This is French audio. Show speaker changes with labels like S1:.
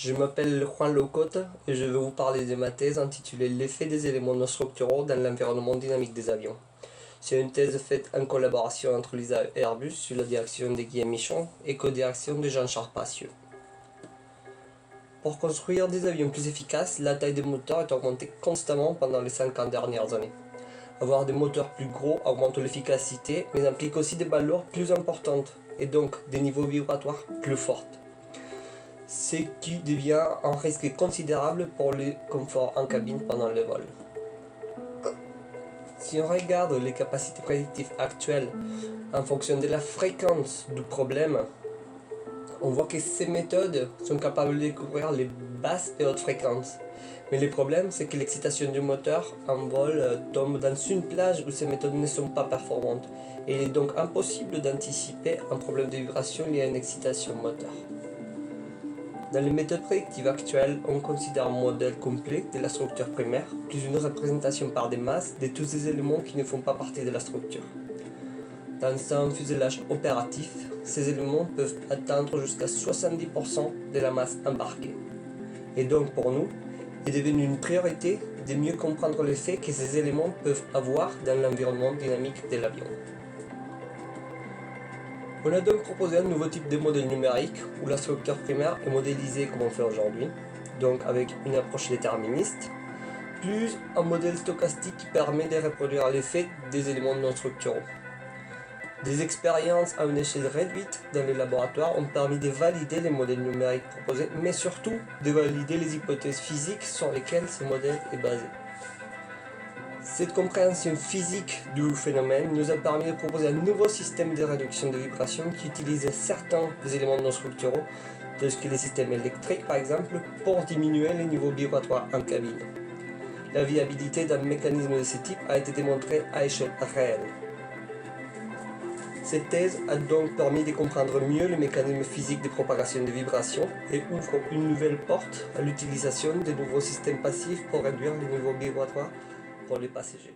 S1: Je m'appelle Juan Locote et je vais vous parler de ma thèse intitulée L'effet des éléments non structuraux dans l'environnement dynamique des avions. C'est une thèse faite en collaboration entre l'ISA et Airbus sous la direction de Guillaume Michon et co-direction de Jean-Charles Passieux. Pour construire des avions plus efficaces, la taille des moteurs est augmentée constamment pendant les 50 dernières années. Avoir des moteurs plus gros augmente l'efficacité, mais implique aussi des valeurs plus importantes et donc des niveaux vibratoires plus forts, ce qui devient un risque considérable pour le confort en cabine pendant le vol. Si on regarde les capacités prédictives actuelles en fonction de la fréquence du problème, on voit que ces méthodes sont capables de découvrir les basses et hautes fréquences. Mais le problème, c'est que l'excitation du moteur en vol tombe dans une plage où ces méthodes ne sont pas performantes, et il est donc impossible d'anticiper un problème de vibration lié à une excitation moteur. Dans les méthodes prédictives actuelles, on considère un modèle complet de la structure primaire, plus une représentation par des masses de tous ces éléments qui ne font pas partie de la structure. Dans un fuselage opératif, ces éléments peuvent atteindre jusqu'à 70% de la masse embarquée. Et donc pour nous, il est devenu une priorité de mieux comprendre l'effet que ces éléments peuvent avoir dans l'environnement dynamique de l'avion. On a donc proposé un nouveau type de modèle numérique où la structure primaire est modélisée comme on fait aujourd'hui, donc avec une approche déterministe, plus un modèle stochastique qui permet de reproduire l'effet des éléments non structuraux. Des expériences à une échelle réduite dans les laboratoires ont permis de valider les modèles numériques proposés, mais surtout de valider les hypothèses physiques sur lesquelles ce modèle est basé. Cette compréhension physique du phénomène nous a permis de proposer un nouveau système de réduction de vibrations qui utilise certains des éléments non structuraux, tels que les systèmes électriques par exemple, pour diminuer les niveaux vibratoires en cabine. La viabilité d'un mécanisme de ce type a été démontrée à échelle réelle. Cette thèse a donc permis de comprendre mieux le mécanisme physique de propagation des vibrations et ouvre une nouvelle porte à l'utilisation de nouveaux systèmes passifs pour réduire les niveaux vibratoires pour les passagers.